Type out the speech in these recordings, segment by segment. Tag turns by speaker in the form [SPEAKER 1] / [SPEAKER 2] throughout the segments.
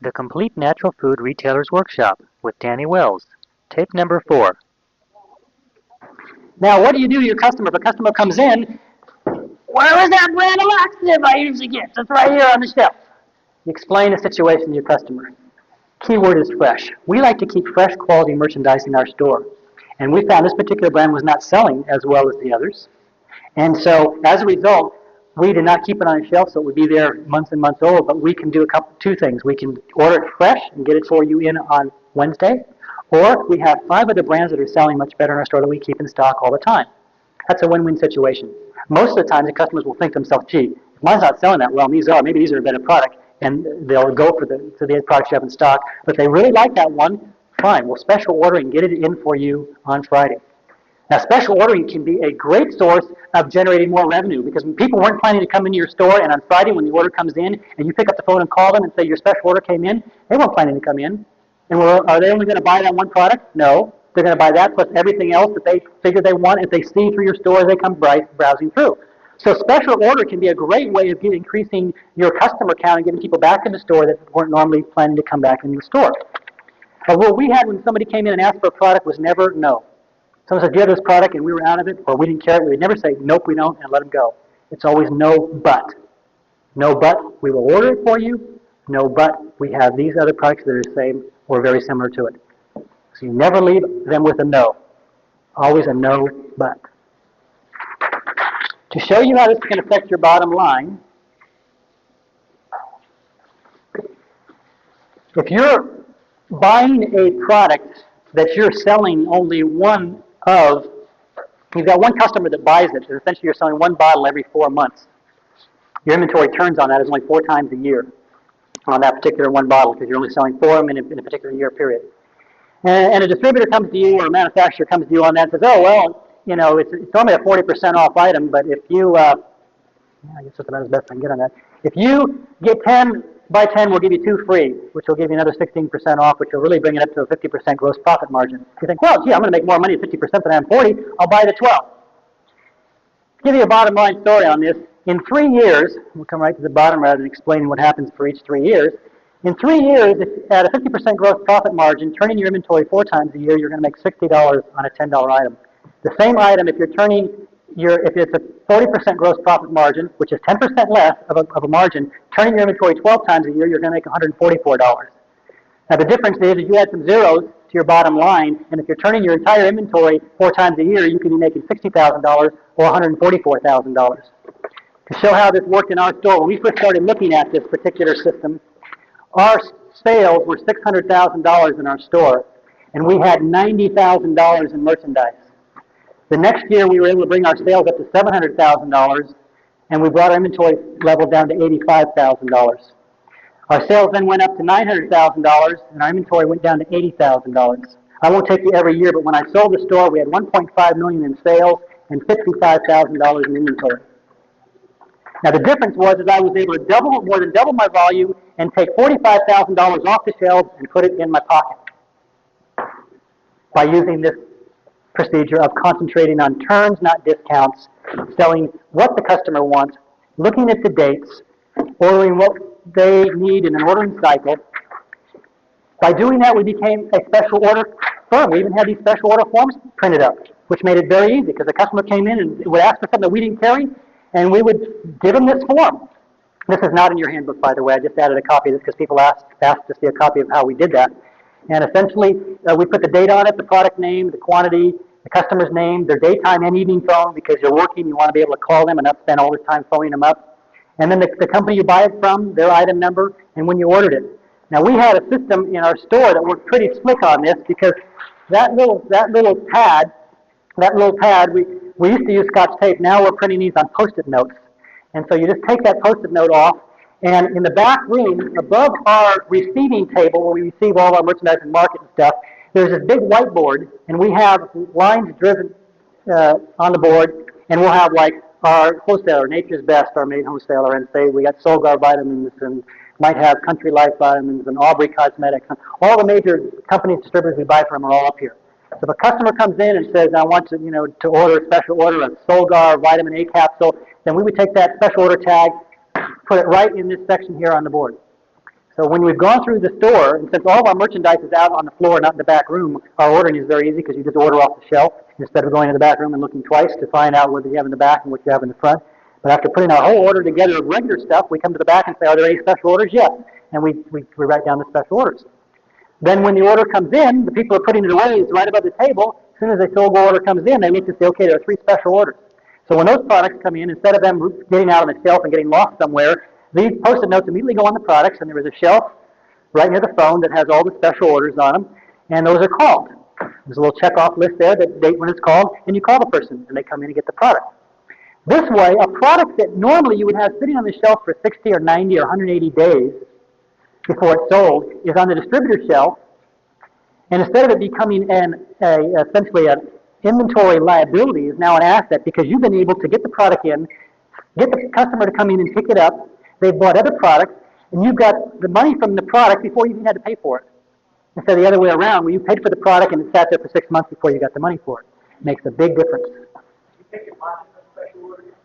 [SPEAKER 1] The Complete Natural Food Retailer's Workshop with Danny Wells. Tape number 4.
[SPEAKER 2] Now, what do you do to your customer? If a customer comes in, where is that brand of laxative I usually get? It's right here on the shelf. You explain the situation to your customer. Keyword is fresh. We like to keep fresh quality merchandise in our store. And we found this particular brand was not selling as well as the others. And so, as a result, we did not keep it on the shelf, so it would be there months and months old. But we can do two things. We can order it fresh and get it for you in on Wednesday, or we have 5 other brands that are selling much better in our store that we keep in stock all the time. That's a win-win situation. Most of the time, the customers will think to themselves, gee, if mine's not selling that well, maybe these are a better product, and they'll go for the products you have in stock. But if they really like that one, fine, we'll special order and get it in for you on Friday. Now, special ordering can be a great source of generating more revenue, because when people weren't planning to come into your store, and on Friday when the order comes in, and you pick up the phone and call them and say your special order came in, they weren't planning to come in. And are they only going to buy that one product? No. They're going to buy that plus everything else that they figure they want. If they see through your store as they come browsing through. So special order can be a great way of increasing your customer count and getting people back in the store that weren't normally planning to come back into the store. A rule we had when somebody came in and asked for a product was never no. Someone said, do you have this product? And we were out of it, or we didn't care. We would never say, nope, we don't, and let them go. It's always no, but. No, but we will order it for you. No, but we have these other products that are the same or very similar to it. So you never leave them with a no. Always a no, but. To show you how this can affect your bottom line, if you're buying a product that you're selling only one of, you've got one customer that buys it, and essentially you're selling one bottle every 4 months. Your inventory turns on that is only 4 times a year on that particular one bottle, because you're only selling 4 of them in a particular year period. And a distributor comes to you, or a manufacturer comes to you on that and says, oh, well, you know, it's only a 40% off item, but if you, I guess that's about as best I can get on that. If you get 10 by 10, we'll give you 2 free, which will give you another 16% off, which will really bring it up to a 50% gross profit margin. You think, well, gee, I'm going to make more money at 50% than I am 40. I'll buy the 12. To give you a bottom line story on this, in 3 years, we'll come right to the bottom rather than explaining what happens for each 3 years. In 3 years, if at a 50% gross profit margin, turning your inventory 4 times a year, you're going to make $60 on a $10 item. The same item, if it's a 40% gross profit margin, which is 10% less of a margin, turning your inventory 12 times a year, you're going to make $144. Now the difference is you add some zeros to your bottom line, and if you're turning your entire inventory 4 times a year, you can be making $60,000 or $144,000. To show how this worked in our store, when we first started looking at this particular system, our sales were $600,000 in our store, and we had $90,000 in merchandise. The next year, we were able to bring our sales up to $700,000, and we brought our inventory level down to $85,000. Our sales then went up to $900,000, and our inventory went down to $80,000. I won't take you every year, but when I sold the store, we had $1.5 million in sales and $55,000 in inventory. Now the difference was that I was able to more than double my volume and take $45,000 off the shelves and put it in my pocket by using this procedure of concentrating on turns, not discounts, selling what the customer wants, looking at the dates, ordering what they need in an ordering cycle. By doing that, we became a special order firm. We even had these special order forms printed up, which made it very easy because the customer came in and would ask for something that we didn't carry, and we would give them this form. This is not in your handbook, by the way. I just added a copy of this because people asked to see a copy of how we did that. And essentially, we put the date on it, the product name, the quantity, the customer's name, their daytime and evening phone, because you're working, you want to be able to call them and not spend all this time phoning them up. And then the company you buy it from, their item number, and when you ordered it. Now, we had a system in our store that worked pretty slick on this because that little pad, we used to use Scotch tape. Now we're printing these on Post-it notes. And so you just take that Post-it note off, and in the back room, above our receiving table where we receive all our merchandise and market and stuff, there's this big whiteboard, and we have lines driven on the board, and we'll have like our wholesaler, Nature's Best, our main wholesaler, and say we got Solgar vitamins, and might have Country Life vitamins, and Aubrey Cosmetics, and all the major companies, distributors we buy from are all up here. So if a customer comes in and says, I want to order a special order of Solgar vitamin A capsule, then we would take that special order tag, put it right in this section here on the board. So when we've gone through the store, and since all of our merchandise is out on the floor, not in the back room, our ordering is very easy because you just order off the shelf instead of going to the back room and looking twice to find out what you have in the back and what you have in the front. But after putting our whole order together of regular stuff, we come to the back and say, are there any special orders? Yes. And we write down the special orders. Then when the order comes in, the people are putting it away. It's right above the table. As soon as the Sogo order comes in, they look to say, okay, there are 3 special orders. So when those products come in, instead of them getting out on the shelf and getting lost somewhere, these Post-it notes immediately go on the products, and there is a shelf right near the phone that has all the special orders on them, and those are called. There's a little check-off list there that date when it's called, and you call the person, and they come in and get the product. This way, a product that normally you would have sitting on the shelf for 60 or 90 or 180 days before it's sold is on the distributor shelf, and instead of it becoming essentially an inventory liability, is now an asset because you've been able to get the product in, get the customer to come in and pick it up. They've bought other products, and you've got the money from the product before you even had to pay for it. Instead of the other way around, where you paid for the product and it sat there for 6 months before you got the money for it. It makes a big difference.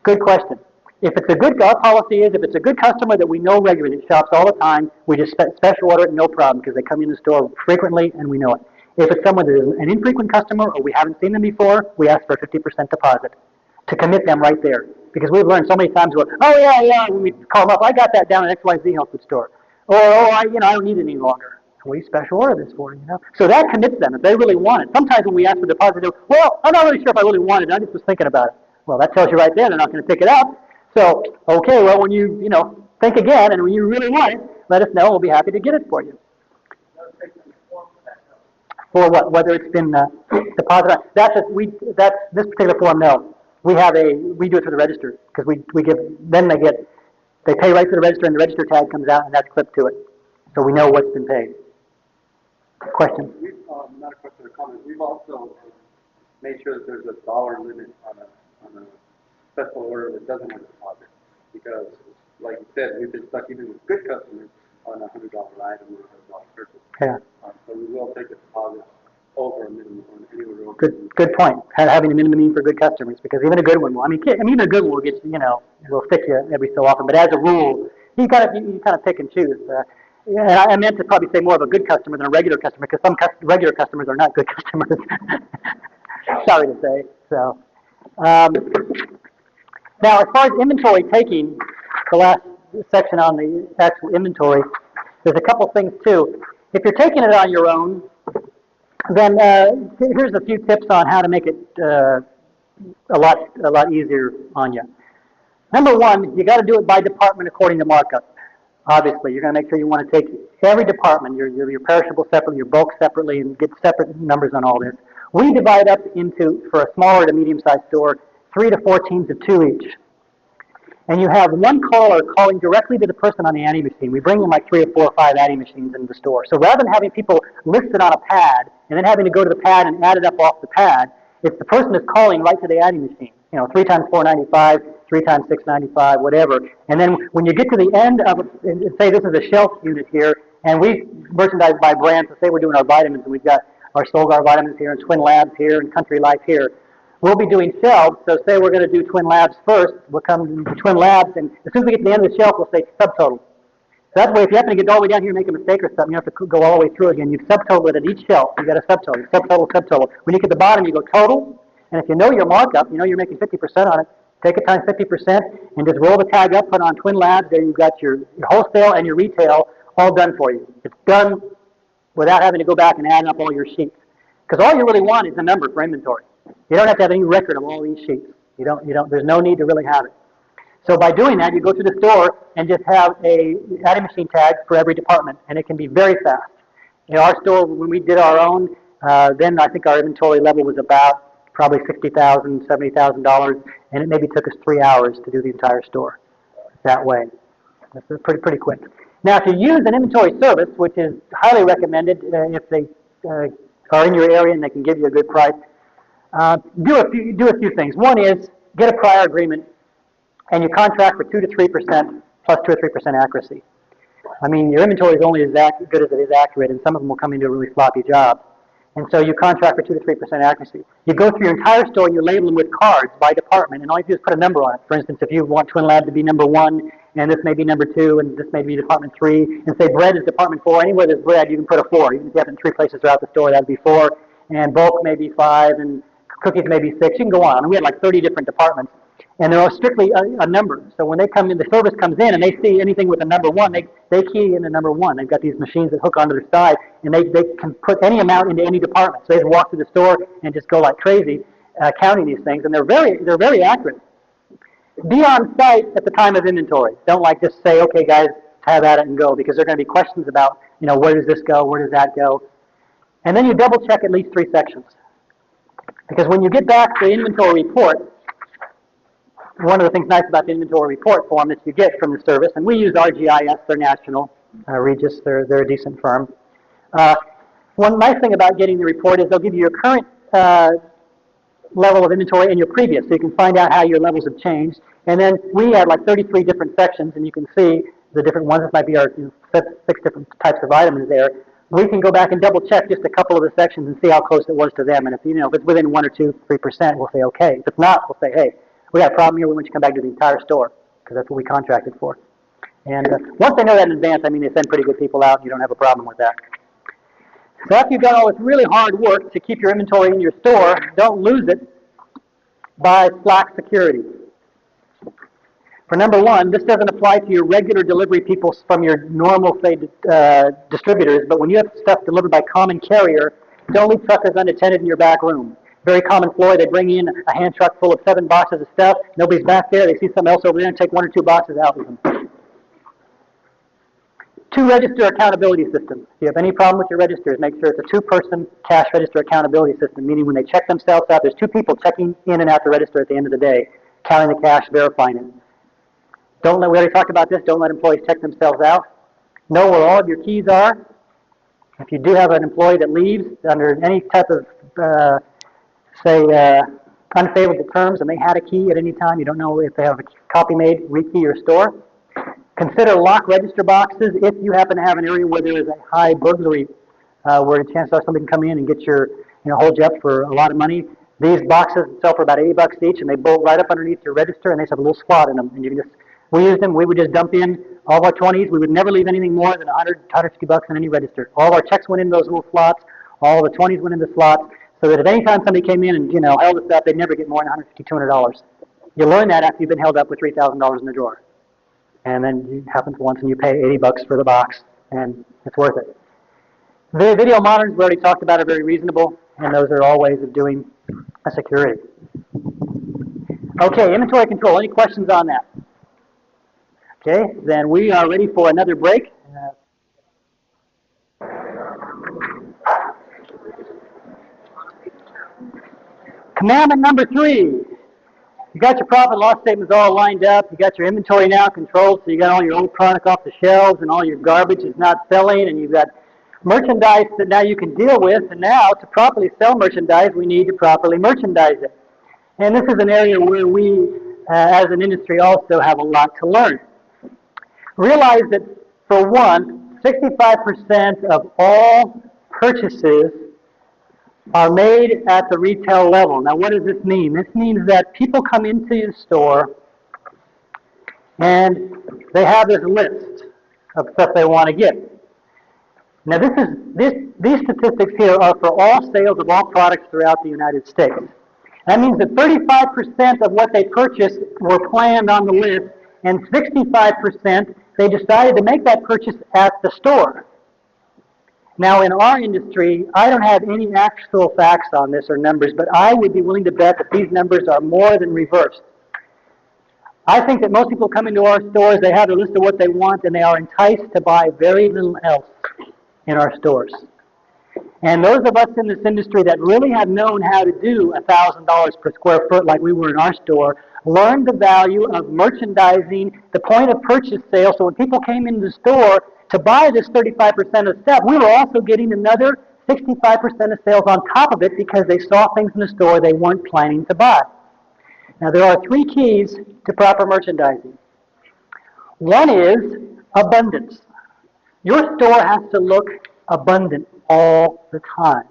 [SPEAKER 2] Good question. If it's a good, our policy is if it's a good customer that we know regularly, that shops all the time, we just special order it, no problem, because they come in the store frequently and we know it. If it's someone that is an infrequent customer or we haven't seen them before, we ask for a 50% deposit to commit them right there. Because we've learned so many times, oh yeah, when we call them up, I got that down at XYZ health food store. Or, I don't need it any longer. We special order this for you, So that commits them if they really want it. Sometimes when we ask for deposit, they go, well, I'm not really sure if I really want it. I just was thinking about it. Well, that tells you right there they're not going to pick it up. So, okay, well, when you, think again and when you really want it, let us know. We'll be happy to get it for you. For what? Whether it's been deposited. That's this particular form. No, we do it through the register because we give. Then they pay right to the register, and the register tag comes out, and that's clipped to it, so we know what's been paid. Question?
[SPEAKER 3] Not a question or comment. We've also made sure that there's a dollar limit on a special order that doesn't have a deposit, because, like you said, we've been stuck even with good customers on a $100 item or a $100 purchase.
[SPEAKER 2] Yeah.
[SPEAKER 3] So we will take a deposit over a minimum on any order.
[SPEAKER 2] Good point. Having a minimum need for good customers, because even a good one will. Even a good one will get will stick you every so often. But as a rule, you kind of pick and choose. And I meant to probably say more of a good customer than a regular customer, because some regular customers are not good customers. Sorry to say. So now, as far as inventory taking, the last section on the actual inventory, there's a couple things too. If you're taking it on your own, then here's a few tips on how to make it a lot easier on you. Number one, you got to do it by department according to markup. Obviously, you're going to make sure you want to take every department, your perishable separately, your bulk separately, and get separate numbers on all this. We divide up into, for a smaller to medium-sized store, 3 to 4 teams of 2 each. And you have one caller calling directly to the person on the adding machine. We bring in like 3 or 4 or 5 adding machines into the store. So rather than having people list it on a pad and then having to go to the pad and add it up off the pad, if the person is calling right to the adding machine, 3 times $4.95, 3 times $6.95, whatever. And then when you get to the end of it, and say this is a shelf unit here, and we merchandise by brand, so say we're doing our vitamins, and we've got our Solgar vitamins here, and Twin Labs here, and Country Life here. We'll be doing shelves, so say we're going to do Twin Labs first. We'll come to Twin Labs, and as soon as we get to the end of the shelf, we'll say subtotal. So that way, if you happen to get all the way down here and make a mistake or something, you have to go all the way through again. You subtotal it at each shelf. You got a subtotal. When you get to the bottom, you go total, and if you know your markup, you're making 50% on it, take it times 50% and just roll the tag up, put on Twin Labs. There you've got your wholesale and your retail all done for you. It's done without having to go back and add up all your sheets. Because all you really want is the number for inventory. You don't have to have any record of all these sheets. You don't. There's no need to really have it. So by doing that, you go to the store and just have a adding machine tag for every department, and it can be very fast. In our store, when we did our own, then I think our inventory level was about probably $60,000, $70,000, and it maybe took us 3 hours to do the entire store that way. That's pretty quick. Now, if you use an inventory service, which is highly recommended if they are in your area and they can give you a good price, do a few things. One is get a prior agreement, and you contract for 2 to 3% plus 2 or 3% accuracy. Your inventory is only as good as it is accurate, and some of them will come into a really sloppy job. And so you contract for 2 to 3% accuracy. You go through your entire store and you label them with cards by department, and all you do is put a number on it. For instance, if you want Twin Lab to be number 1, and this may be number 2, and this may be department 3, and say bread is department 4, anywhere there's bread, you can put a 4. Even if you have it in 3 places throughout the store, that would be 4, and bulk may be 5, and cookies may be 6. You can go on. And we had like 30 different departments. And they're all strictly a number. So when they come in, the service comes in and they see anything with a number 1, they key in the number 1. They've got these machines that hook onto their side, and they can put any amount into any department. So they just walk through the store and just go like crazy counting these things, and they're very accurate. Be on site at the time of inventory. Don't like just say, okay, guys, have at it and go, because there are going to be questions about, where does this go, where does that go, and then you double check at least 3 sections, because when you get back the inventory report. One of the things nice about the inventory report form that you get from the service, and we use RGIS, they're national, Regis, they're a decent firm. One nice thing about getting the report is they'll give you your current level of inventory and your previous, so you can find out how your levels have changed. And then we have like 33 different sections, and you can see the different ones. This might be our 6 different types of items there. We can go back and double check just a couple of the sections and see how close it was to them. And if if it's within 1 or 2, 3%, we'll say okay. If it's not, we'll say, hey, we got a problem here. We want you to come back to the entire store, because that's what we contracted for. And once they know that in advance, they send pretty good people out, and you don't have a problem with that. So after you've done all this really hard work to keep your inventory in your store, don't lose it by slack security. For number 1, this doesn't apply to your regular delivery people from your normal, say, distributors, but when you have stuff delivered by common carrier, don't leave truckers unattended in your back room. Very common ploy, they bring in a hand truck full of 7 boxes of stuff, nobody's back there, they see something else over there and take 1 or 2 boxes out with them. 2 register accountability system. If you have any problem with your registers, make sure it's a 2-person cash register accountability system, meaning when they check themselves out, there's 2 people checking in and out the register at the end of the day, counting the cash, verifying it. We already talked about this, don't let employees check themselves out. Know where all of your keys are. If you do have an employee that leaves under any type of unfavorable terms, and they had a key at any time, you don't know if they have a copy made, rekey your store. Consider lock register boxes if you happen to have an area where there is a high burglary, where chances are somebody can come in and get hold you up for a lot of money. These boxes sell for about $80 each, and they bolt right up underneath your register, and they just have a little slot in them, and you can we used them, we would just dump in all of our 20s, we would never leave anything more than $150 in any register. All of our checks went in those little slots, all of the 20s went in the slots, so that if any time somebody came in and, held us up, they'd never get more than $150, $200. You learn that after you've been held up with $3,000 in the drawer. And then it happens once and you pay $80 for the box, and it's worth it. The video monitors we already talked about are very reasonable, and those are all ways of doing a security. Okay, inventory control. Any questions on that? Okay, then we are ready for another break. Commandment number 3. You got your profit and loss statements all lined up. You got your inventory now controlled, so you got all your old product off the shelves and all your garbage is not selling, and you've got merchandise that now you can deal with. And now, to properly sell merchandise, we need to properly merchandise it. And this is an area where we, as an industry, also have a lot to learn. Realize that, for one, 65% of all purchases are made at the retail level. Now, what does this mean? This means that people come into your store and they have this list of stuff they want to get. Now, these statistics here are for all sales of all products throughout the United States. That means that 35% of what they purchased were planned on the list, and 65% they decided to make that purchase at the store. Now, in our industry, I don't have any actual facts on this or numbers, but I would be willing to bet that these numbers are more than reversed. I think that most people come into our stores, they have a list of what they want, and they are enticed to buy very little else in our stores. And those of us in this industry that really have known how to do $1,000 per square foot like we were in our store, learned the value of merchandising, the point of purchase sale. So when people came into the store to buy this 35% of stuff, we were also getting another 65% of sales on top of it because they saw things in the store they weren't planning to buy. Now, there are 3 keys to proper merchandising. One is abundance. Your store has to look abundant all the time.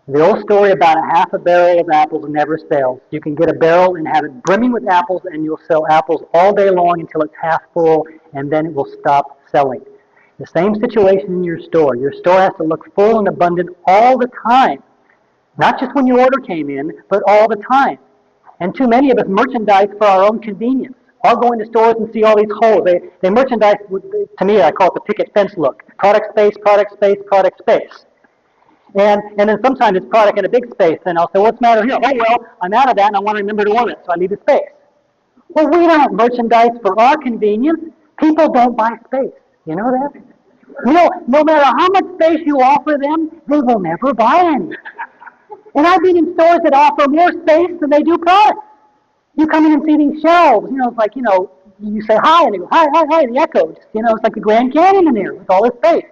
[SPEAKER 2] The old story about a half a barrel of apples never fails. You can get a barrel and have it brimming with apples, and you'll sell apples all day long until it's half full, and then it will stop selling. The same situation in your store. Your store has to look full and abundant all the time. Not just when your order came in, but all the time. And too many of us merchandise for our own convenience. I'll go into stores and see all these holes. They merchandise, to me, I call it the picket fence look. Product space, product space, product space. And then sometimes it's product in a big space, and I'll say, what's the matter here? Oh, well, I'm out of that, and I want to remember to order it, so I need a space. Well, we don't merchandise for our convenience. People don't buy space. You know that? You know, no matter how much space you offer them, they will never buy any. And I've been in stores that offer more space than they do product. You come in and see these shelves, it's like, you say hi, and they go, hi, hi, hi, the echo. It's like the Grand Canyon in there with all this space.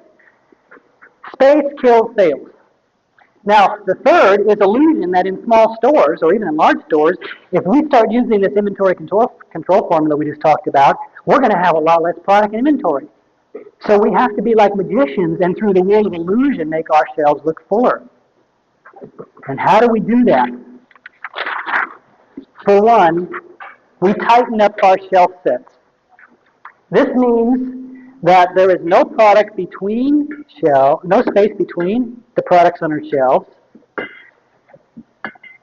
[SPEAKER 2] Space kills sales. Now, the third is illusion that in small stores, or even in large stores, if we start using this inventory control formula we just talked about, we're going to have a lot less product in inventory. So we have to be like magicians and through the world of illusion make our shelves look fuller. And how do we do that? For one, we tighten up our shelf sets. This means that there is no product between no space between the products on our shelves,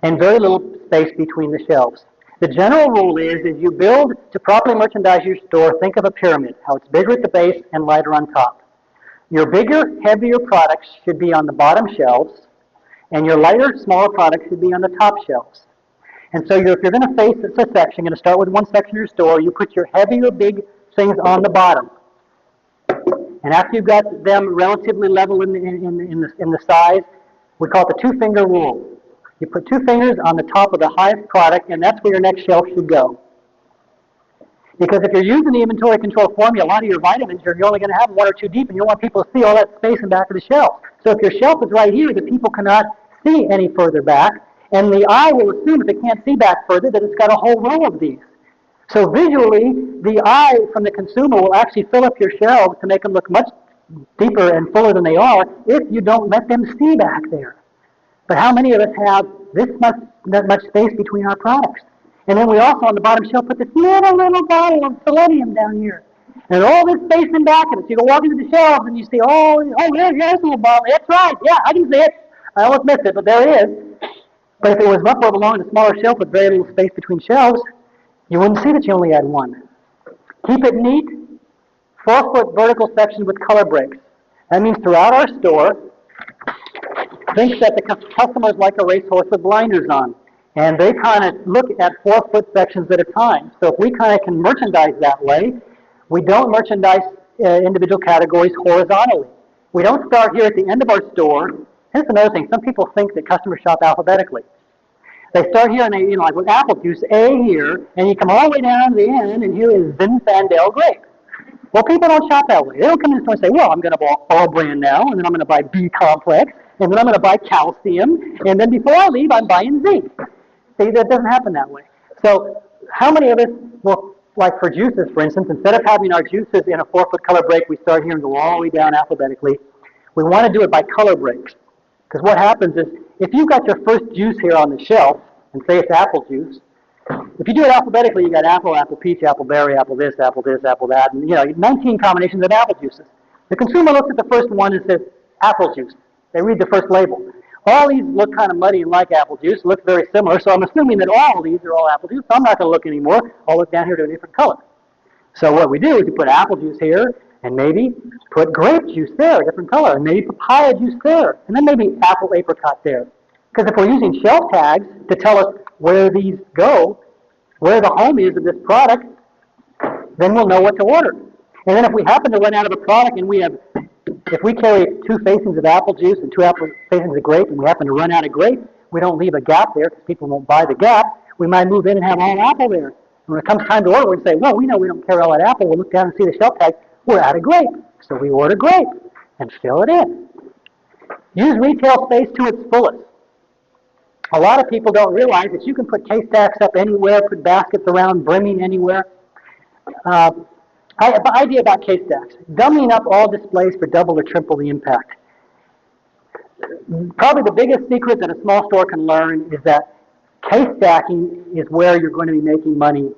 [SPEAKER 2] and very little space between the shelves. The general rule is you build to properly merchandise your store, think of a pyramid, how it's bigger at the base and lighter on top. Your bigger, heavier products should be on the bottom shelves, and your lighter, smaller products should be on the top shelves. And so if you're going to face a section, you're going to start with one section of your store, you put your heavier, big things on the bottom. And after you've got them relatively level in the size, we call it the two-finger rule. You put two fingers on the top of the highest product, and that's where your next shelf should go. Because if you're using the inventory control formula, a lot of your vitamins, you're only going to have one or two deep, and you don't want people to see all that space in back of the shelf. So if your shelf is right here, the people cannot see any further back, and the eye will assume if it can't see back further that it's got a whole row of these. So visually, the eye from the consumer will actually fill up your shelves to make them look much deeper and fuller than they are if you don't let them see back there. But how many of us have that much space between our products? And then we also, on the bottom shelf, put this little bottle of selenium down here. And all this space in back of it. So you go walk into the shelves and you see, there's a little bottle. That's right. Yeah, I can see it. I almost missed it, but there it is. But if it was much more along a smaller shelf with very little space between shelves, you wouldn't see that you only had one. Keep it neat. 4-foot vertical sections with color breaks. That means throughout our store, think that the customers like a racehorse with blinders on. And they kind of look at 4-foot sections at a time. So if we kind of can merchandise that way, we don't merchandise individual categories horizontally. We don't start here at the end of our store. Here's another thing. Some people think that customers shop alphabetically. They start here and they, like with apple juice, A here, and you come all the way down to the end, and here is Zinfandel grape. Well, people don't shop that way. They don't come in the store and say, well, I'm going to buy all brand now, and then I'm going to buy B complex, and then I'm going to buy calcium, and then before I leave, I'm buying zinc. See, that doesn't happen that way. So how many of us, well, like for juices, for instance, instead of having our juices in a 4-foot color break, we start here and go all the way down alphabetically. We want to do it by color breaks. Because what happens is, if you've got your first juice here on the shelf, and say it's apple juice, if you do it alphabetically, you got apple, apple peach, apple berry, apple this, apple that, and 19 combinations of apple juices. The consumer looks at the first one and says, apple juice. They read the first label. All these look kind of muddy and like apple juice, look very similar, so I'm assuming that all of these are all apple juice, so I'm not going to look anymore. I'll look down here to a different color. So what we do is we put apple juice here, and maybe put grape juice there, a different color, and maybe papaya juice there, and then maybe apple apricot there. Because if we're using shelf tags to tell us where these go, where the home is of this product, then we'll know what to order. And then if we happen to run out of a product and if we carry 2 facings of apple juice and 2 facings of grape and we happen to run out of grape, we don't leave a gap there because people won't buy the gap. We might move in and have all apple there. And when it comes time to order, we say, well, we know we don't carry all that apple. We'll look down and see the shelf tag. We're out of grape. So we order grape and fill it in. Use retail space to its fullest. A lot of people don't realize that you can put case stacks up anywhere, put baskets around, brimming anywhere. The idea about case stacks, dumbing up all displays for double or triple the impact. Probably the biggest secret that a small store can learn is that case stacking is where you're going to be making money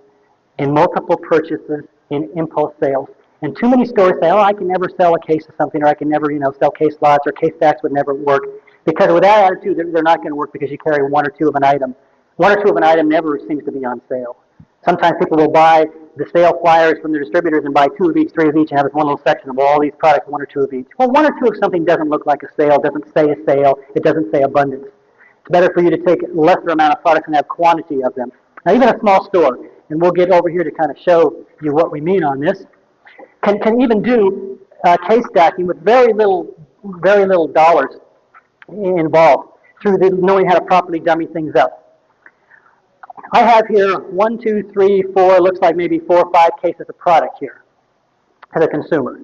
[SPEAKER 2] in multiple purchases, in impulse sales. And too many stores say, oh, I can never sell a case of something, or I can never, sell case lots, or case stacks would never work. Because with that attitude, they're not going to work because you carry one or two of an item. One or two of an item never seems to be on sale. Sometimes people will buy the sale flyers from the distributors and buy 2 of each, 3 of each, and have this one little section of all these products, 1 or 2 of each. Well, 1 or 2 of something doesn't look like a sale, doesn't say a sale, it doesn't say abundance. It's better for you to take a lesser amount of products and have quantity of them. Now, even a small store, and we'll get over here to kind of show you what we mean on this, can even do case stacking with very little dollars involved through knowing how to properly dummy things up. I have here 1, 2, 3, 4, looks like maybe 4 or 5 cases of product here as a consumer.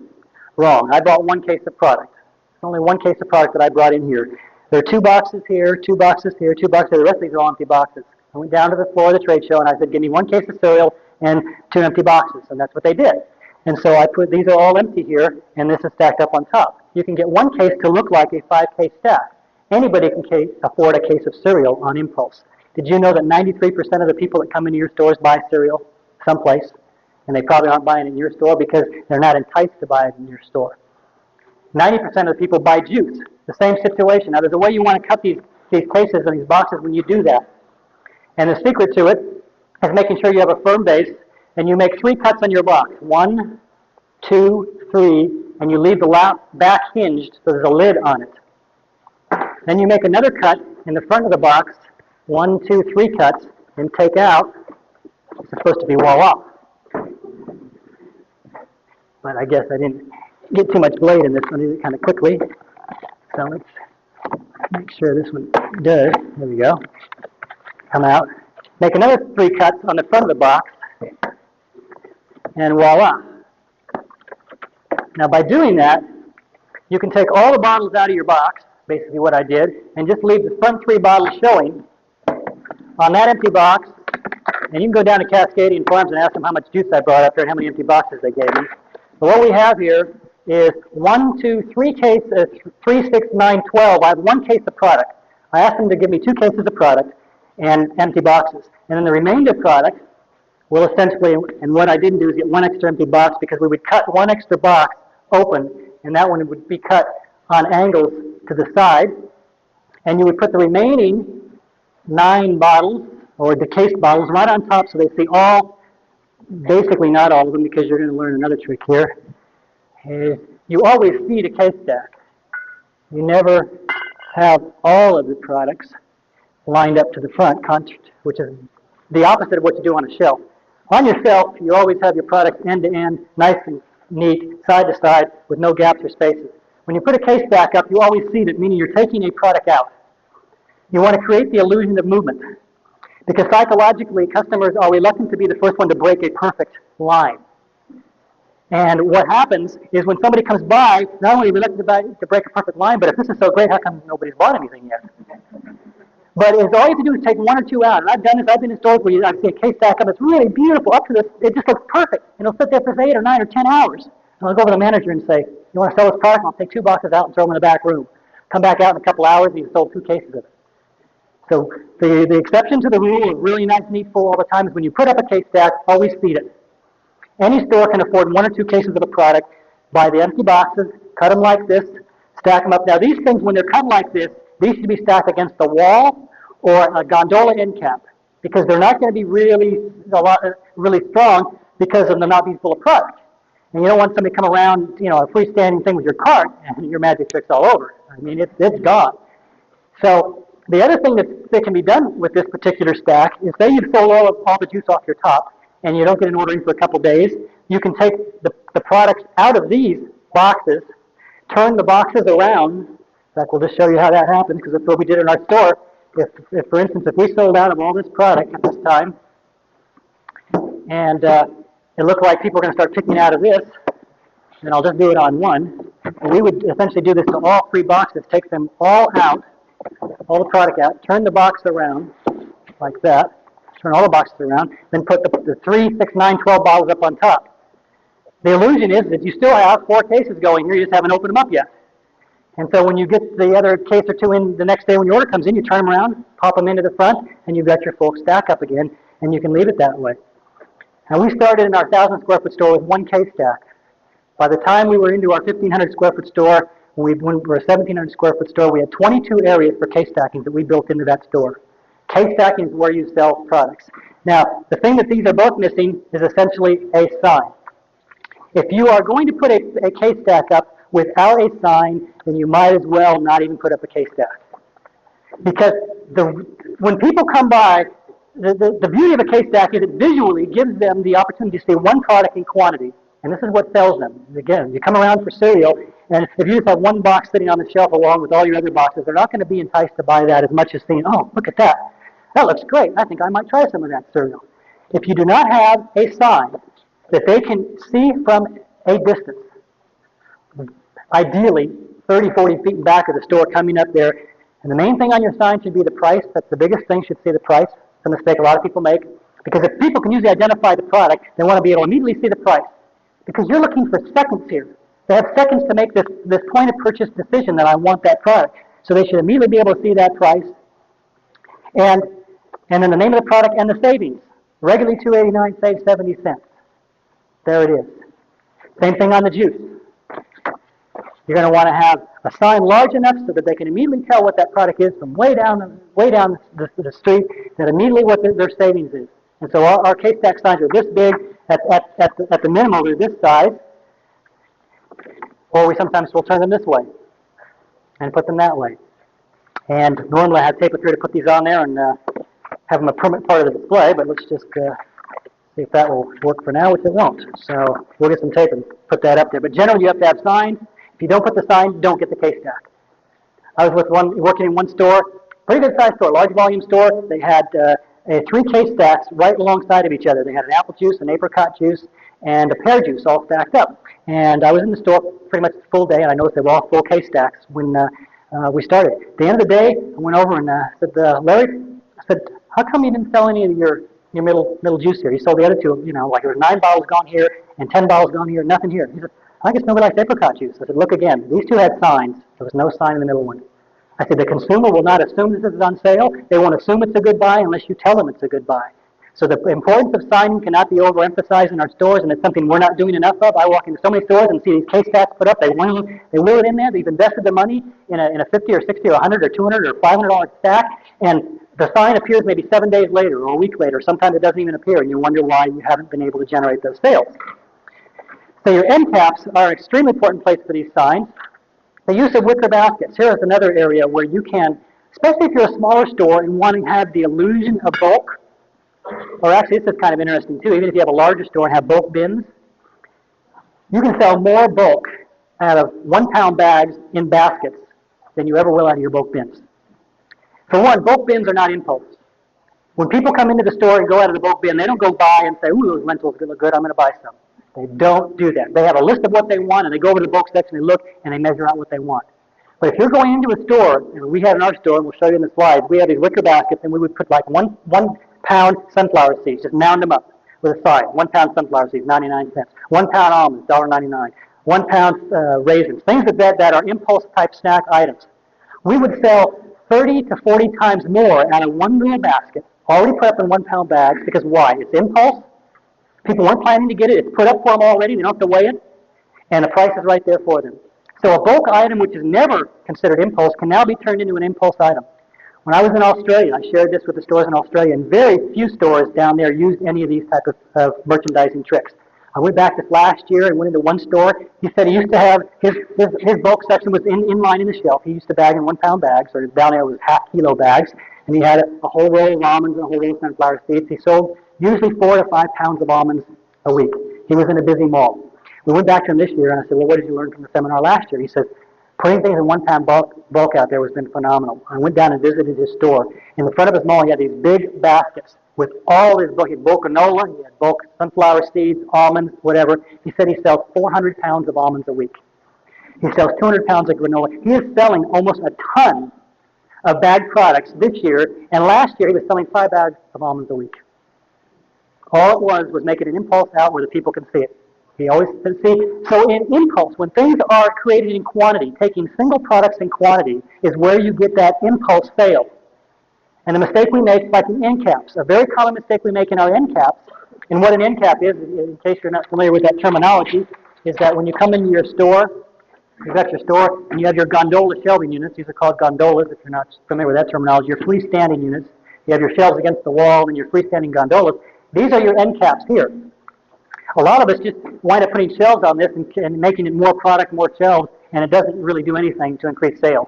[SPEAKER 2] Wrong. I bought 1 case of product. There's only 1 case of product that I brought in here. There are 2 boxes here, 2 boxes here, 2 boxes here. The rest of these are all empty boxes. I went down to the floor of the trade show and I said, give me 1 case of cereal and 2 empty boxes. And that's what they did. And so I put, these are all empty here, and this is stacked up on top. You can get 1 case to look like a 5-case stack. Anybody can afford a case of cereal on impulse. Did you know that 93% of the people that come into your stores buy cereal someplace? And they probably aren't buying it in your store because they're not enticed to buy it in your store. 90% of the people buy juice. The same situation. Now, there's a way you want to cut these cases and these boxes when you do that. And the secret to it is making sure you have a firm base, and you make 3 cuts on your box. 1, 2, 3, and you leave the back hinged so there's a lid on it. Then you make another cut in the front of the box, 1, 2, 3 cuts, and take out. It's supposed to be wall off. But I guess I didn't get too much blade in this one. I did it kind of quickly. So let's make sure this one does. There we go. Come out. Make another 3 cuts on the front of the box. And voila. Now by doing that, you can take all the bottles out of your box, basically what I did, and just leave the front 3 bottles showing on that empty box. And you can go down to Cascadian Farms and ask them how much juice I brought up there and how many empty boxes they gave me. But what we have here is 1, 2, 3 cases, 3, 6, 9, 12. I have 1 case of product. I asked them to give me 2 cases of product and empty boxes. And then the remainder product will essentially, and what I didn't do is get 1 extra empty box because we would cut 1 extra box open, and that one would be cut on angles to the side. And you would put the remaining 9 bottles, or decased bottles, right on top so they see all, basically not all of them because you're going to learn another trick here. You always feed a case stack. You never have all of the products lined up to the front, which is the opposite of what you do on a shelf. On your shelf, you always have your products end-to-end, nice and neat, side-to-side, with no gaps or spaces. When you put a case stack up, you always seed it, meaning you're taking a product out. You want to create the illusion of movement. Because psychologically, customers are reluctant to be the first one to break a perfect line. And what happens is when somebody comes by, not only are they reluctant to break a perfect line, but if this is so great, how come nobody's bought anything yet? But all you have to do is take 1 or 2 out. And I've done this. I've been in stores where I see a case stack up. It's really beautiful. Up to this, it just looks perfect. And it'll sit there for 8 or 9 or 10 hours. And I'll go over to the manager and say, you want to sell this product? I'll take 2 boxes out and throw them in the back room. Come back out in a couple hours and you've sold 2 cases of it. So the exception to the rule of really nice, neat, full all the time is when you put up a case stack, always feed it. Any store can afford 1 or 2 cases of a product, buy the empty boxes, cut them like this, stack them up. Now these things, when they're cut like this, these should be stacked against the wall or a gondola end cap because they're not going to be really strong because of them not being full of product. And you don't want somebody to come around, a freestanding thing with your cart and your magic trick's all over. I mean, it's gone. So the other thing that can be done with this particular stack is say you've sold all the juice off your top and you don't get an order in for a couple days, you can take the products out of these boxes, turn the boxes around. In fact, we'll just show you how that happens because that's what we did in our store. If for instance, if we sold out of all this product at this time and it looked like people are going to start picking out of this, then I'll just do it on 1. And we would essentially do this to all 3 boxes, take them all out, all the product out, turn the box around like that, turn all the boxes around, then put the 3, 6, 9, 12 bottles up on top. The illusion is that you still have 4 cases going here, you just haven't opened them up yet. And so when you get the other case or two in the next day when your order comes in, you turn them around, pop them into the front, and you've got your full stack up again, and you can leave it that way. Now, we started in our 1,000 square foot store with one case stack. By the time we were into our 1,500 square foot store, when we were a 1,700 square foot store, we had 22 areas for case stacking that we built into that store. Case stacking is where you sell products. Now, the thing that these are both missing is essentially a sign. If you are going to put a case stack up without a sign, then you might as well not even put up a case stack. Because when people come by, the beauty of a case stack is it visually gives them the opportunity to see one product in quantity, and this is what sells them. Again, you come around for cereal, and if you just have one box sitting on the shelf along with all your other boxes, they're not going to be enticed to buy that as much as seeing, oh, look at that. That looks great. I think I might try some of that cereal. If you do not have a sign that they can see from a distance, ideally 30, 40 feet back of the store coming up there, and the main thing on your sign should be the price. That's the biggest thing, should say the price. It's a mistake a lot of people make. Because if people can usually identify the product, they want to be able to immediately see the price. Because you're looking for seconds here. They have seconds to make this point of purchase decision that I want that product. So they should immediately be able to see that price. And then the name of the product and the savings. Regularly $2.89, save 70 cents. There it is. Same thing on the juice. You're going to want to have a sign large enough so that they can immediately tell what that product is from way down the street, that immediately what their savings is. And so our case stack signs are this big, at the minimum they're this size, or we sometimes will turn them this way and put them that way. And normally I have tape up here to put these on there and have them a permanent part of the display, but let's just see if that will work for now, which it won't. So we'll get some tape and put that up there. But generally you have to have signs. If you don't put the sign, you don't get the case stack. I was working in one store, pretty good sized store, large volume store. They had 3 case stacks right alongside of each other. They had an apple juice, an apricot juice, and a pear juice all stacked up. And I was in the store pretty much the full day, and I noticed they were all full case stacks when we started. At the end of the day, I went over and said, Larry, I said, how come you didn't sell any of your middle juice here? You sold the other 2, like there were 9 bottles gone here and 10 bottles gone here, nothing here. He said, I guess nobody likes apricot juice. I said, look again. These 2 had signs. There was no sign in the middle one. I said, the consumer will not assume this is on sale. They won't assume it's a good buy unless you tell them it's a good buy. So the importance of signing cannot be overemphasized in our stores, and it's something we're not doing enough of. I walk into so many stores and see these case stacks put up. They will it in there. They've invested the money in a 50 or 60 or 100 or 200 or $500 stack, and the sign appears maybe 7 days later or a week later. Sometimes it doesn't even appear, and you wonder why you haven't been able to generate those sales. So your end caps are an extremely important place for these signs. The use of wicker baskets. Here is another area where you can, especially if you're a smaller store and want to have the illusion of bulk, or actually this is kind of interesting too, even if you have a larger store and have bulk bins, you can sell more bulk out of 1-pound bags in baskets than you ever will out of your bulk bins. For one, bulk bins are not impulse. When people come into the store and go out of the bulk bin, they don't go by and say, ooh, those lentils look good, I'm going to buy some. They don't do that. They have a list of what they want, and they go over to the bulk section, they look, and they measure out what they want. But if you're going into a store, and we have in our store, and we'll show you in the slides, we have these wicker baskets, and we would put like 1-pound sunflower seeds, just mound them up with a sign. 1-pound sunflower seeds, 99 cents. 1-pound almonds, $1.99. 1-pound raisins, things that are impulse-type snack items. We would sell 30 to 40 times more out of one little basket, already put up in 1-pound bags, because why? It's impulse. People weren't planning to get it. It's put up for them already. They don't have to weigh it. And the price is right there for them. So a bulk item, which is never considered impulse, can now be turned into an impulse item. When I was in Australia, I shared this with the stores in Australia, and very few stores down there used any of these type of merchandising tricks. I went back this last year and went into one store. He said he used to have, his bulk section was in line in the shelf. He used to bag in 1-pound bags, or down there was half-kilo bags, and he had a whole roll of almonds and a whole roll of sunflower seeds. He sold usually 4 to 5 pounds of almonds a week. He was in a busy mall. We went back to him this year, and I said, well, what did you learn from the seminar last year? He said, putting things in 1-pound bulk out there has been phenomenal. I went down and visited his store. In the front of his mall, he had these big baskets with all his bulk. He had bulk canola, he had bulk sunflower seeds, almonds, whatever. He said he sells 400 pounds of almonds a week. He sells 200 pounds of granola. He is selling almost a ton of bagged products this year, and last year he was selling 5 bags of almonds a week. All it was making an impulse out where the people could see it. He always see. So in impulse, when things are created in quantity, taking single products in quantity is where you get that impulse sale. And the mistake we make, like in end caps, a very common mistake we make in our end caps, and what an end cap is, in case you're not familiar with that terminology, is that when you come into your store, you've got your store, and you have your gondola shelving units. These are called gondolas, if you're not familiar with that terminology. Your freestanding units. You have your shelves against the wall and your freestanding gondolas. These are your end caps here. A lot of us just wind up putting shelves on this and making it more product, more shelves, and it doesn't really do anything to increase sales.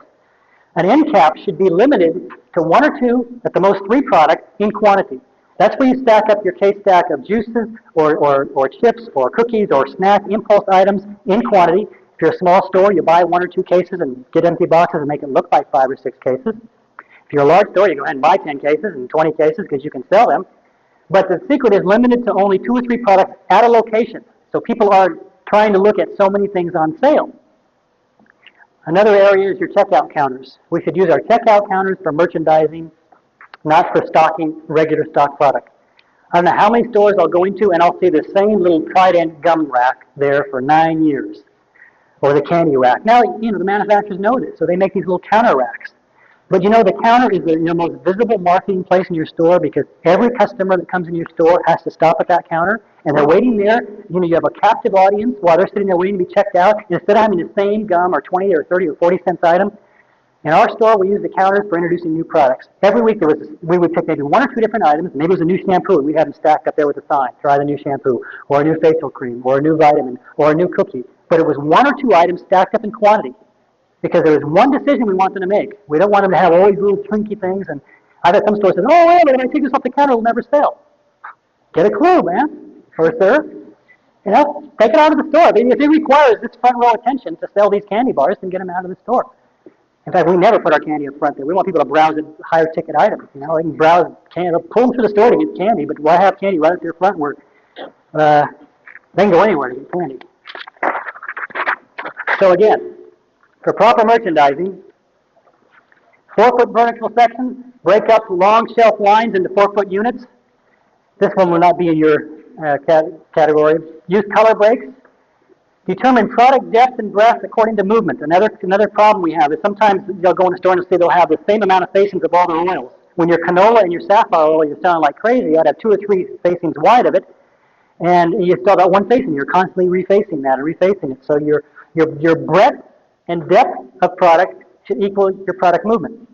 [SPEAKER 2] An end cap should be limited to 1 or 2, at the most 3 products in quantity. That's where you stack up your case stack of juices or chips or cookies or snack impulse items in quantity. If you're a small store, you buy 1 or 2 cases and get empty boxes and make it look like 5 or 6 cases. If you're a large store, you go ahead and buy 10 cases and 20 cases because you can sell them. But the secret is limited to only 2 or 3 products at a location. So people are trying to look at so many things on sale. Another area is your checkout counters. We should use our checkout counters for merchandising, not for stocking regular stock product. I don't know how many stores I'll go into and I'll see the same little Trident gum rack there for 9 years. Or the candy rack. Now, the manufacturers know this, so they make these little counter racks. But the counter is the most visible marketing place in your store because every customer that comes in your store has to stop at that counter, and they're waiting there. You have a captive audience while they're sitting there waiting to be checked out. And instead of having the same gum or 20 or 30 or 40 cents item, in our store we use the counters for introducing new products. Every week we would pick maybe 1 or 2 different items. Maybe it was a new shampoo, and we'd have them stacked up there with a sign, try the new shampoo, or a new facial cream, or a new vitamin, or a new cookie. But it was 1 or 2 items stacked up in quantity. Because there was one decision we want them to make. We don't want them to have all these little trinky things. And I've had some stores say, oh, well, if I take this off the counter, it'll never sell. Get a clue, man. Or sir. Take it out of the store. I mean, if it requires this front row attention to sell these candy bars, then get them out of the store. In fact, we never put our candy up front there. We want people to browse at higher ticket items. They can browse candy, pull them through the store to get candy, but why have candy right at their front where they can go anywhere to get candy. So again, for proper merchandising, 4-foot vertical sections, break up long shelf lines into 4-foot units. This one will not be in your category. Use color breaks. Determine product depth and breadth according to movement. Another problem we have is sometimes you'll go in a store and see they'll have the same amount of facings of all their oils. When your canola and your sapphire oil, you're selling like crazy. I'd have 2 or 3 facings wide of it, and you still got 1 facing. You're constantly refacing that and refacing it. So your breadth and depth of product should equal your product movement.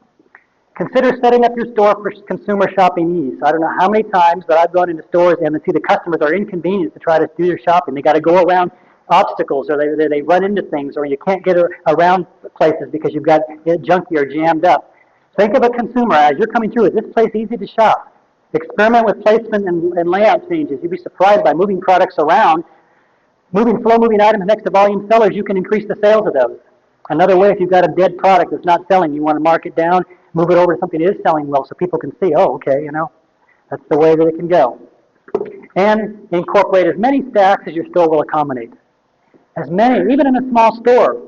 [SPEAKER 2] Consider setting up your store for consumer shopping ease. I don't know how many times that I've gone into stores and see the customers are inconvenienced to try to do their shopping. They got to go around obstacles, or they run into things, or you can't get around places because you've got it junky or jammed up. Think of a consumer as you're coming through. Is this place easy to shop? Experiment with placement and layout changes. You'd be surprised by moving products around. Slow-moving items next to volume sellers, you can increase the sales of those. Another way, if you've got a dead product that's not selling, you want to mark it down, move it over to something that is selling well so people can see, oh, okay, that's the way that it can go. And incorporate as many stacks as your store will accommodate. As many, even in a small store.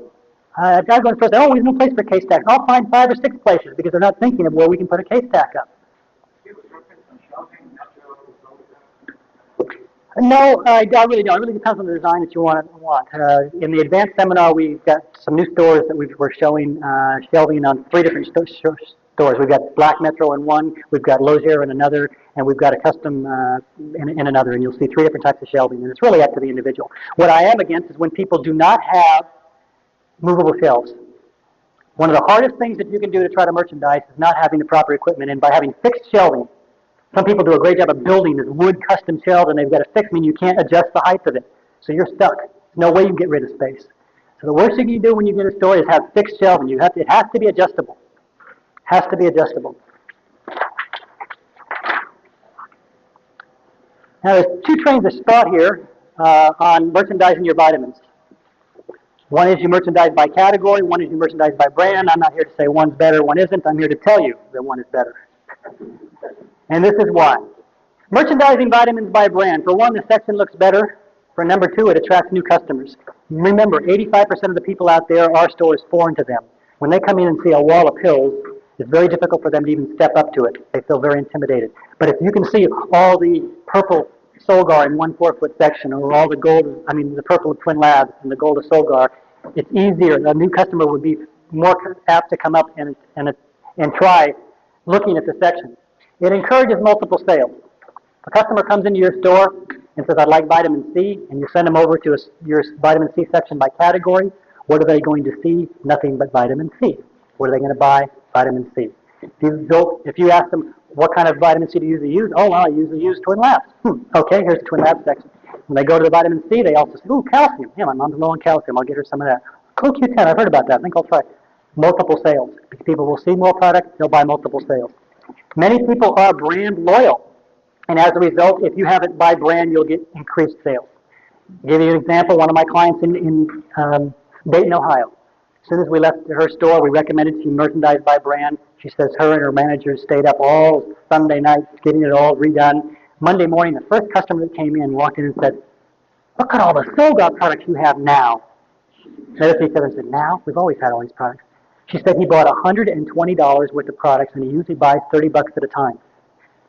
[SPEAKER 2] A guy goes first, there's no place for case stacks. I'll find 5 or 6 places because they're not thinking of where we can put a case stack up. No, I really don't. It really depends on the design that you want. In the advanced seminar, we've got some new stores that we're showing shelving on 3 different stores. We've got Black Metro in one, we've got Lozier in another, and we've got a custom in another. And you'll see 3 different types of shelving, and it's really up to the individual. What I am against is when people do not have movable shelves. One of the hardest things that you can do to try to merchandise is not having the proper equipment, and by having fixed shelving. Some people do a great job of building this wood custom shelves, and they've got a fix, meaning you can't adjust the height of it. So you're stuck. There's no way you can get rid of space. So the worst thing you do when you get a store is have fixed shelving. It has to be adjustable. Has to be adjustable. Now there's 2 trains of thought here on merchandising your vitamins. One is you merchandise by category, one is you merchandise by brand. I'm not here to say one's better, one isn't. I'm here to tell you that one is better. And this is why. Merchandising vitamins by brand. For one, the section looks better. For number 2, it attracts new customers. Remember, 85% of the people out there, our store is foreign to them. When they come in and see a wall of pills, it's very difficult for them to even step up to it. They feel very intimidated. But if you can see all the purple Solgar in one 4-foot section, or all the gold, the purple of Twin Labs and the gold of Solgar, it's easier. A new customer would be more apt to come up and try looking at the section. It encourages multiple sales. A customer comes into your store and says, I'd like vitamin C, and you send them over to your vitamin C section by category. What are they going to see? Nothing but vitamin C. What are they going to buy? Vitamin C. If you ask them, what kind of vitamin C do you usually use? Oh, well, I usually use Twin Labs. Okay, here's the Twin Labs section. When they go to the vitamin C, they also say, ooh, calcium. Yeah, my mom's low on calcium. I'll get her some of that. CoQ10, I've heard about that. I think I'll try. Multiple sales. People will see more products, they'll buy multiple sales. Many people are brand loyal. And as a result, if you have it by brand, you'll get increased sales. I'll give you an example. One of my clients in Dayton, Ohio. As soon as we left her store, we recommended she merchandise by brand. She says her and her managers stayed up all Sunday night getting it all redone. Monday morning, the first customer that came in walked in and said, look at all the Solgar products you have now. They looked at each other and said, now? We've always had all these products. She said he bought $120 worth of products, and he usually buys $30 at a time.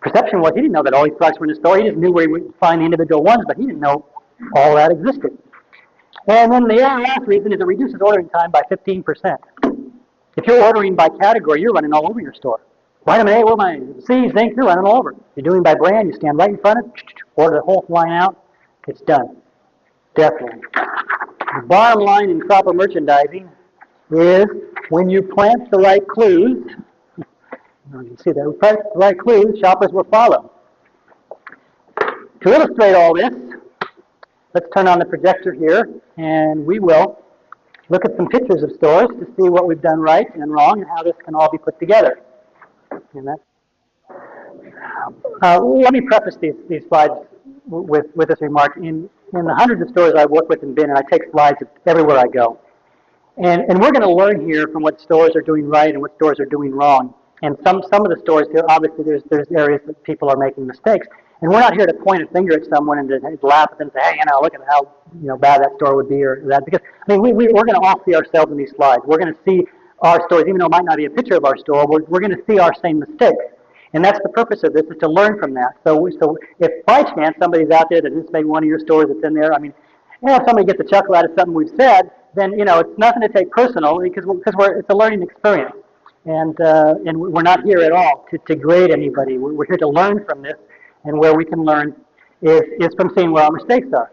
[SPEAKER 2] Perception was he didn't know that all these products were in the store. He just knew where he would find the individual ones, but he didn't know all that existed. And then the last reason is it reduces ordering time by 15%. If you're ordering by category, you're running all over your store. Vitamin A, C, zinc, you're running all over. You're doing by brand, you stand right in front of it, order the whole line out, it's done. Definitely. The bottom line in proper merchandising is when you plant the right clues, you can see that, plant the right clues, shoppers will follow. To illustrate all this, let's turn on the projector here, and we will look at some pictures of stores to see what we've done right and wrong and how this can all be put together. And let me preface these slides with this remark. In the hundreds of stores I've worked with and been, and I take slides everywhere I go. And we're going to learn here from what stores are doing right and what stores are doing wrong. And some of the stores here, obviously there's areas that people are making mistakes. And we're not here to point a finger at someone and to laugh at them and say, hey, look at how bad that store would be or that. Because we're going to all see ourselves in these slides. We're going to see our stores, even though it might not be a picture of our store, we're going to see our same mistakes. And that's the purpose of this, is to learn from that. So if by chance somebody's out there that this may be one of your stores that's in there, if somebody gets a chuckle out of something we've said, then it's nothing to take personal because it's a learning experience. And we're not here at all to grade anybody. We're here to learn from this. And where we can learn is from seeing where our mistakes are.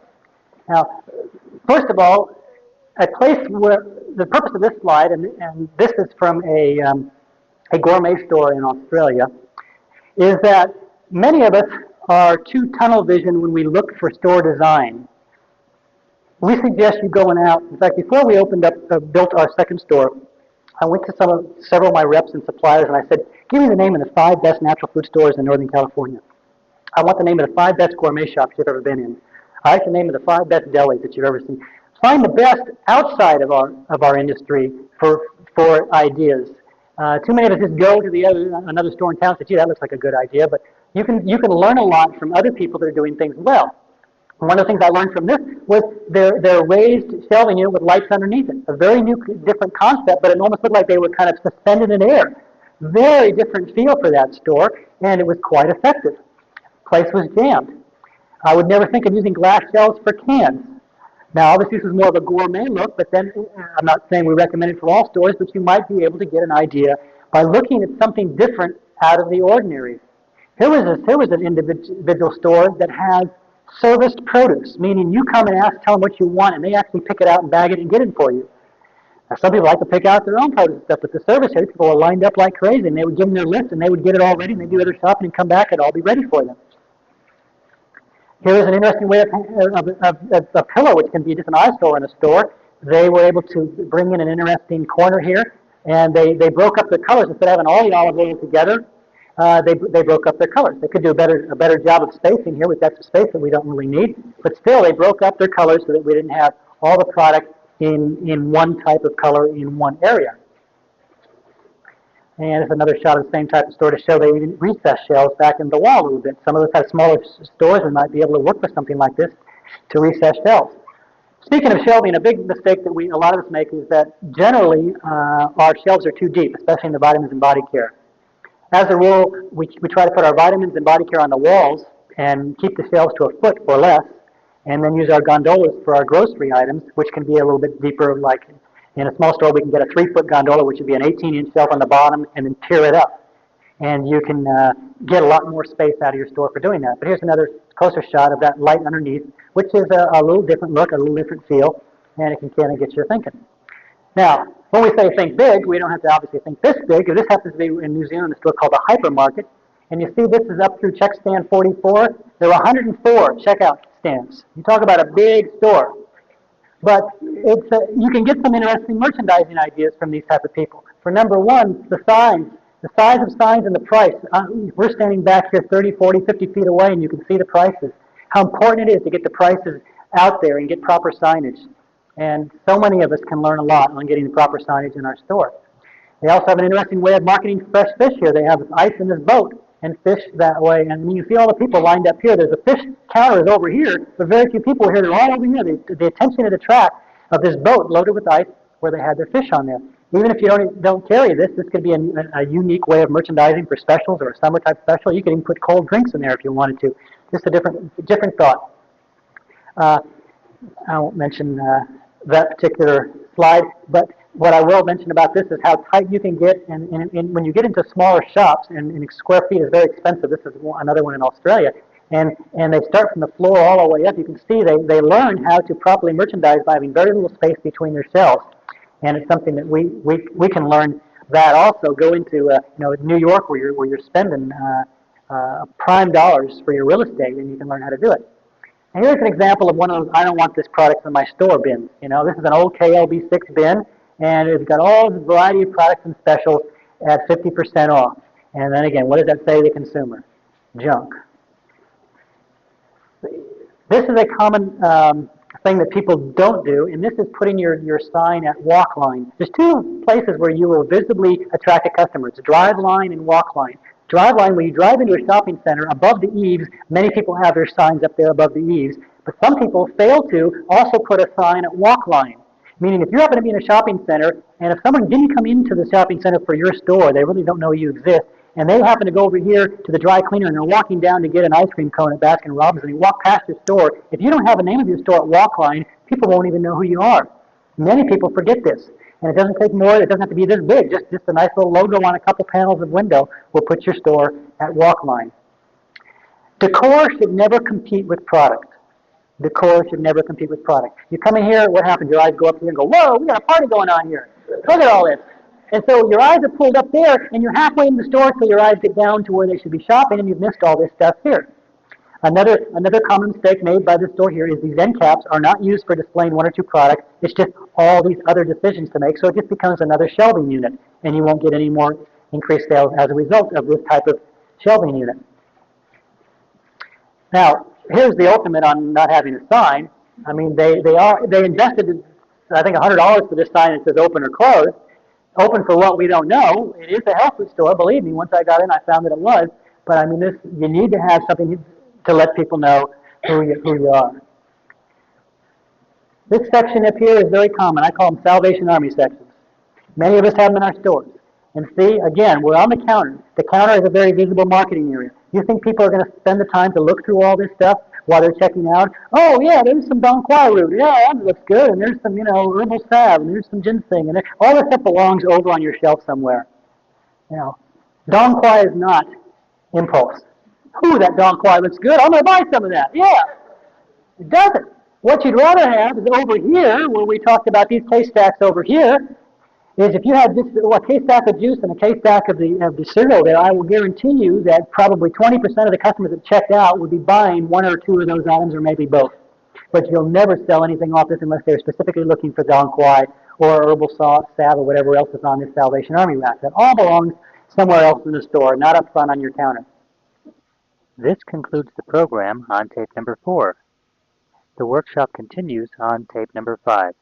[SPEAKER 2] Now, first of all, a place where the purpose of this slide, and this is from a gourmet store in Australia, is that many of us are too tunnel vision when we look for store design. We suggest you going out. In fact, before we built our second store, I went to several of my reps and suppliers, and I said, give me the name of the 5 best natural food stores in Northern California. I want the name of the 5 best gourmet shops you've ever been in. I like the name of the 5 best delis that you've ever seen. Find the best outside of our industry for ideas. Too many of us just go to another store in town and say, gee, that looks like a good idea, but you can learn a lot from other people that are doing things well. And one of the things I learned from this was their raised shelving unit with lights underneath it. A very new, different concept, but it almost looked like they were kind of suspended in air. Very different feel for that store, and it was quite effective. Place was jammed. I would never think of using glass shelves for cans. Now, obviously, this is more of a gourmet look, but then I'm not saying we recommend it for all stores, but you might be able to get an idea by looking at something different out of the ordinary. Here was an individual store that has serviced produce, meaning you come and tell them what you want, and they actually pick it out and bag it and get it for you. Now, some people like to pick out their own produce and stuff, but the service area, people were lined up like crazy, and they would give them their list, and they would get it all ready, and they'd do other shopping and come back, and it'd all be ready for them. Here is an interesting way of a pillow, which can be just an eyesore in a store. They were able to bring in an interesting corner here, and they broke up their colors. Instead of having all the olive oil together, they broke up their colors. They could do a better job of spacing here. We've got some space that we don't really need, but still they broke up their colors so that we didn't have all the product in one type of color in one area. And it's another shot of the same type of store to show they even recessed shelves back in the wall a little bit. Some of us have smaller stores and might be able to work with something like this to recess shelves. Speaking of shelving, a big mistake that a lot of us make is that generally our shelves are too deep, especially in the vitamins and body care. As a rule, we try to put our vitamins and body care on the walls, and keep the shelves to a foot or less, and then use our gondolas for our grocery items, which can be a little bit deeper. Like in a small store, we can get a 3-foot gondola, which would be an 18-inch shelf on the bottom, and then tier it up. And you can get a lot more space out of your store for doing that. But here's another closer shot of that light underneath, which is a little different look, a little different feel, and it can kind of get you thinking. Now, when we say think big, we don't have to obviously think this big. This happens to be in New Zealand, a store called the Hypermarket. And you see this is up through check stand 44. There are 104 checkout stands. You talk about a big store. But you can get some interesting merchandising ideas from these type of people. For number one, the signs. The size of signs and the price. We're standing back here 30, 40, 50 feet away, and you can see the prices. How important it is to get the prices out there and get proper signage. And so many of us can learn a lot on getting the proper signage in our store. They also have an interesting way of marketing fresh fish here. They have ice in this boat and fish that way. And when you see all the people lined up here, there's a fish counter is over here, but very few people here. They're all over here. The attention to the track of this boat loaded with ice where they had their fish on there. Even if you don't carry this could be a unique way of merchandising for specials or a summer type special. You could even put cold drinks in there if you wanted to. Just a different thought. I won't mention that particular slide, but what I will mention about this is how tight you can get, and when you get into smaller shops, and square feet is very expensive. This is another one in Australia, and they start from the floor all the way up. You can see they learn how to properly merchandise by having very little space between their shelves. And it's something that we can learn that also. Go into New York where you're spending prime dollars for your real estate, and you can learn how to do it. And here's an example of one of those I don't want this product in my store bins. This is an old KLB6 bin, and it's got all the variety of products and specials at 50% off. And then again, what does that say to the consumer? Junk. This is a common thing that people don't do, and this is putting your sign at walk line. There's two places where you will visibly attract a customer. It's drive line and walk line. Drive line, when you drive into a shopping center, above the eaves, many people have their signs up there above the eaves, but some people fail to also put a sign at walk line. Meaning if you happen to be in a shopping center, and if someone didn't come into the shopping center for your store, they really don't know you exist, and they happen to go over here to the dry cleaner and they're walking down to get an ice cream cone at Baskin Robbins, and you walk past your store, if you don't have the name of your store at walk line, people won't even know who you are. Many people forget this. And it doesn't take more, it doesn't have to be this big, just a nice little logo on a couple panels of window will put your store at walk line. Decor should never compete with product. Decor should never compete with product. You come in here, what happens? Your eyes go up here and go, whoa, we got a party going on here. Look at all this. And so your eyes are pulled up there, and you're halfway in the store until your eyes get down to where they should be shopping, and you've missed all this stuff here. Another common mistake made by the store here is these end caps are not used for displaying one or two products. It's just all these other decisions to make, so it just becomes another shelving unit, and you won't get any more increased sales as a result of this type of shelving unit. Now, here's the ultimate on not having a sign. I mean, they invested, I think, $100 for this sign that says open or closed. Open for what we don't know. It is a health food store, believe me. Once I got in, I found that it was. But I mean, you need to have something to let people know who you are. This section up here is very common. I call them Salvation Army sections. Many of us have them in our stores. And see, again, we're on the counter. The counter is a very visible marketing area. You think people are going to spend the time to look through all this stuff while they're checking out? Oh, yeah, there's some Don Quai root. Yeah, that looks good. And there's some, herbal salve. And there's some ginseng. And all this stuff belongs over on your shelf somewhere. Don Quai is not impulse. Ooh, that Don Quai looks good. I'm going to buy some of that. Yeah. It doesn't. What you'd rather have is over here, where we talked about these case stacks over here, is if you had just a case stack of juice and a case stack of the cereal there, I will guarantee you that probably 20% of the customers that checked out would be buying one or two of those items or maybe both. But you'll never sell anything off this unless they're specifically looking for Don Quai or herbal salve or whatever else is on this Salvation Army rack. That all belongs somewhere else in the store, not up front on your counter.
[SPEAKER 1] This concludes the program on tape number 4. The workshop continues on tape number 5.